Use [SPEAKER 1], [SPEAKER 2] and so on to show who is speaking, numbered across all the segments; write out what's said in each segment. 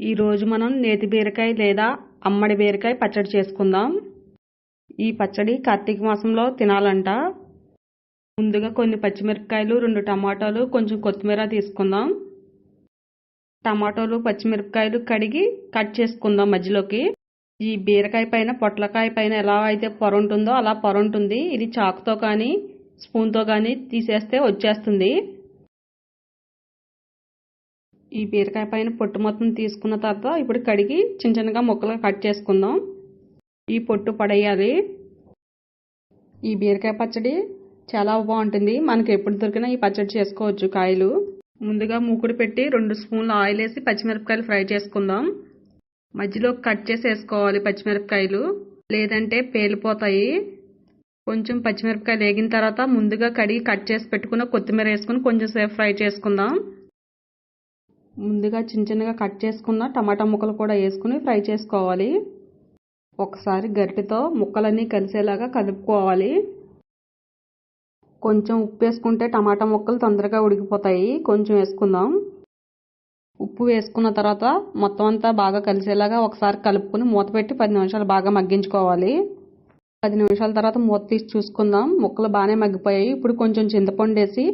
[SPEAKER 1] ఈరోజు మనం నేతి బీరకాయ లేదా అమ్మడి బీరకాయ పచ్చడి చేసుకుందాం. ఈ పచ్చడి కార్తీక మాసంలో తినాలంట. ముందుగా కొన్ని పచ్చిమిరపకాయలు, 2 టమాటాలు, కొంచెం కొత్తిమీర తీసుకుందాం. టమాటాలు, పచ్చిమిరపకాయలు కడిగి కట్ చేసుకుందాం మధ్యలోకి. ఈ బీరకాయ పైన, పొట్లకాయ పైన ఎలా అయితే పొర ఉంటుందో అలా పొర ఉంటుంది. ఇది చాకుతో కానీ స్పూన్తో కానీ తీసేస్తే వచ్చేస్తుంది. ఈ బీరకాయ పైన పొట్టు మొత్తం తీసుకున్న తర్వాత ఇప్పుడు కడిగి చిన్న చిన్నగా ముక్కలుగా కట్ చేసుకుందాం. ఈ పొట్టు పడేయాలి. ఈ బీరకాయ పచ్చడి చాలా బాగుంటుంది. మనకి ఎప్పుడు దొరికినా ఈ పచ్చడి చేసుకోవచ్చు. కాయలు ముందుగా మూకుడు పెట్టి 2 స్పూన్లు ఆయిల్ వేసి పచ్చిమిరపకాయలు ఫ్రై చేసుకుందాం. మధ్యలో కట్ చేసి వేసుకోవాలి పచ్చిమిరపకాయలు, లేదంటే పేలిపోతాయి. కొంచెం పచ్చిమిరపకాయలు వేగిన తర్వాత ముందుగా కడిగి కట్ చేసి పెట్టుకున్న కొత్తిమీర వేసుకుని కొంచెం సేపు ఫ్రై చేసుకుందాం. ముందుగా చిన్న చిన్నగా కట్ చేసుకున్న టమాటా ముక్కలు కూడా వేసుకుని ఫ్రై చేసుకోవాలి. ఒకసారి గరిటెతో ముక్కలన్నీ కలిసేలాగా కలుపుకోవాలి. కొంచెం ఉప్పు వేసుకుంటే టమాటా ముక్కలు తొందరగా ఉడికిపోతాయి. కొంచెం వేసుకుందాం. ఉప్పు వేసుకున్న తర్వాత మొత్తం అంతా బాగా కలిసేలాగా ఒకసారి కలుపుకుని మూత పెట్టి 10 నిమిషాలు బాగా మగ్గించుకోవాలి. 10 నిమిషాల తర్వాత మూత తీసి చూసుకుందాం. ముక్కలు బాగానే మగ్గిపోయాయి. ఇప్పుడు కొంచెం చింతపండు వేసి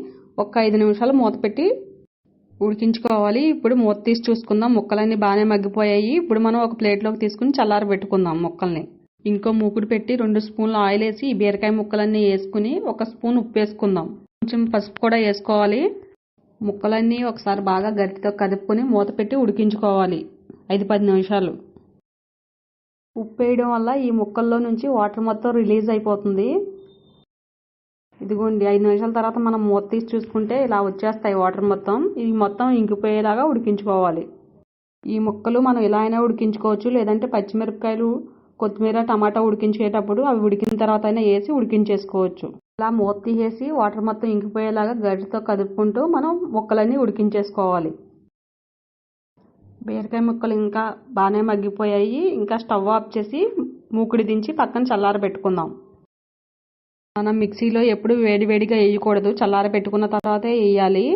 [SPEAKER 1] ఒక 5 నిమిషాలు మూత పెట్టి ఉడికించుకోవాలి. ఇప్పుడు మూత తీసి చూసుకుందాం. ముక్కలన్నీ బాగానే మగ్గిపోయాయి. ఇప్పుడు మనం ఒక ప్లేట్లోకి తీసుకుని చల్లారి పెట్టుకుందాం ముక్కల్ని. ఇంకో మూకుడు పెట్టి 2 స్పూన్లు ఆయిల్ వేసి ఈ బీరకాయ ముక్కలన్నీ వేసుకుని 1 స్పూన్ ఉప్పు వేసుకుందాం. కొంచెం పసుపు కూడా వేసుకోవాలి. ముక్కలన్నీ ఒకసారి బాగా గరిటెతో కదుపుకొని మూత పెట్టి ఉడికించుకోవాలి 5-10 నిమిషాలు. ఉప్పు వేయడం వల్ల ఈ ముక్కల్లో నుంచి వాటర్ మొత్తం రిలీజ్ అయిపోతుంది. ఇదిగోండి 5 నిమిషాల తర్వాత మనం మూత తీసి చూసుకుంటే ఇలా వచ్చేస్తాయి వాటర్ మొత్తం. ఇవి మొత్తం ఇంకిపోయేలాగా ఉడికించుకోవాలి. ఈ ముక్కలు మనం ఇలా అయినా ఉడికించుకోవచ్చు, లేదంటే పచ్చిమిరపకాయలు, కొత్తిమీర, టమాటా ఉడికించేటప్పుడు అవి ఉడికిన తర్వాత అయినా వేసి ఉడికించేసుకోవచ్చు. ఇలా మూత తీసేసి వాటర్ మొత్తం ఇంకిపోయేలాగా గరిటెతో కదుపుకుంటూ మనం ముక్కలన్నీ ఉడికించేసుకోవాలి. బీరకాయ ముక్కలు ఇంకా బాగానే మగ్గిపోయాయి. ఇంకా స్టవ్ ఆఫ్ చేసి మూకుడి దించి పక్కన చల్లార పెట్టుకుందాం. మనం మిక్సీలో ఎప్పుడు వేడివేడిగా వేయకూడదు, చల్లార పెట్టుకున్న తర్వాతే వేయాలి.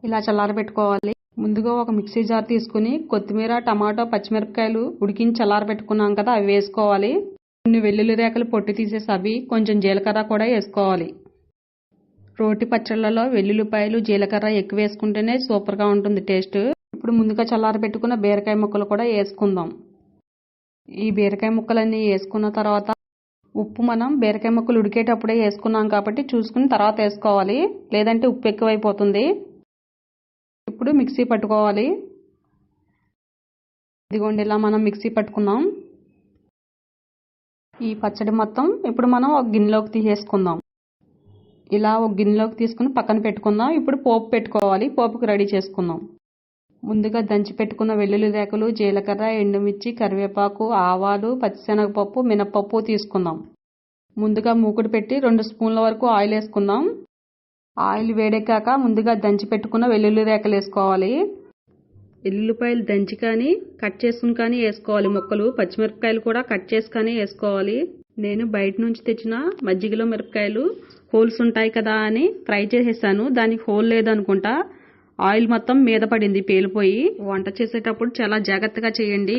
[SPEAKER 1] ఇలా చల్లార పెట్టుకోవాలి. ముందుగా ఒక మిక్సీ జార్ తీసుకుని కొత్తిమీర, టమాటో, పచ్చిమిరపకాయలు ఉడికించి చల్లార పెట్టుకున్నాం కదా అవి వేసుకోవాలి. కొన్ని వెల్లుల్లి రేకలు పొట్టు తీసేసి అవి, కొంచెం జీలకర్ర కూడా వేసుకోవాలి. రోటి పచ్చళ్ళలో వెల్లుల్లిపాయలు, జీలకర్ర ఎక్కువ వేసుకుంటేనే సూపర్గా ఉంటుంది టేస్ట్. ఇప్పుడు ముందుగా చల్లార పెట్టుకున్న బీరకాయ ముక్కలు కూడా వేసుకుందాం. ఈ బీరకాయ ముక్కలన్నీ వేసుకున్న తర్వాత ఉప్పు మనం బీరకాయ ముక్కలు ఉడికేటప్పుడే వేసుకున్నాం కాబట్టి చూసుకుని తర్వాత వేసుకోవాలి, లేదంటే ఉప్పు ఎక్కువైపోతుంది. ఇప్పుడు మిక్సీ పట్టుకోవాలి. ఇదిగోండి ఇలా మనం మిక్సీ పట్టుకున్నాం. ఈ పచ్చడి మొత్తం ఇప్పుడు మనం ఒక గిన్నెలోకి తీసేసుకుందాం. ఇలా ఒక గిన్నెలోకి తీసుకుని పక్కన పెట్టుకుందాం. ఇప్పుడు పోపు పెట్టుకోవాలి. పోపుకి రెడీ చేసుకుందాం. ముందుగా దంచి పెట్టుకున్న వెల్లుల్లి రేకలు, జీలకర్ర, ఎండుమిర్చి, కరివేపాకు, ఆవాలు, పచ్చిశనగపప్పు, మినపప్పు తీసుకుందాం. ముందుగా మూకుడు పెట్టి 2 స్పూన్ల వరకు ఆయిల్ వేసుకుందాం. ఆయిల్ వేడెక్కాక ముందుగా దంచి పెట్టుకున్న వెల్లుల్లి రేకలు వేసుకోవాలి. వెల్లుల్లిపాయలు దంచి కానీ కట్ చేసుకుని కానీ వేసుకోవాలి ముక్కలు. పచ్చిమిరపకాయలు కూడా కట్ చేసి కానీ వేసుకోవాలి. నేను బయట నుంచి తెచ్చిన మజ్జిగలో మిరపకాయలు హోల్స్ ఉంటాయి కదా అని ఫ్రై చేసేసాను. దానికి హోల్ లేదనుకుంటా. ఆయిల్ మొత్తం మీద పడింది పేలిపోయి. వంట చేసేటప్పుడు చాలా జాగ్రత్తగా చేయండి.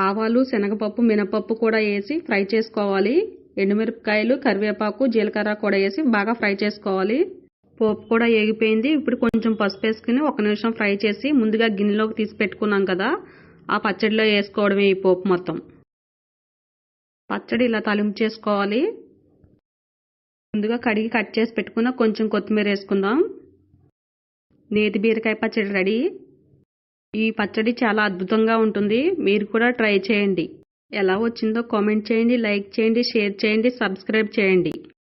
[SPEAKER 1] ఆవాలు, శనగపప్పు, మినపప్పు కూడా వేసి ఫ్రై చేసుకోవాలి. ఎండుమిరపకాయలు, కరివేపాకు, జీలకర్ర కూడా వేసి బాగా ఫ్రై చేసుకోవాలి. పోపు కూడా వేగిపోయింది. ఇప్పుడు కొంచెం పసుపు వేసుకుని 1 నిమిషం ఫ్రై చేసి ముందుగా గిన్నెలోకి తీసి పెట్టుకున్నాం కదా ఆ పచ్చడిలో వేసుకోవడమే ఈ పోపు మొత్తం. పచ్చడి ఇలా తాలింపు చేసుకోవాలి. ముందుగా కడిగి కట్ చేసి పెట్టుకున్న కొంచెం కొత్తిమీర వేసుకుందాం. నేతి బీరకాయ పచ్చడి రెడీ. ఈ పచ్చడి చాలా అద్భుతంగా ఉంటుంది. మీరు కూడా ట్రై చేయండి. ఎలా వచ్చిందో కామెంట్ చేయండి, లైక్ చేయండి, షేర్ చేయండి, సబ్స్క్రైబ్ చేయండి.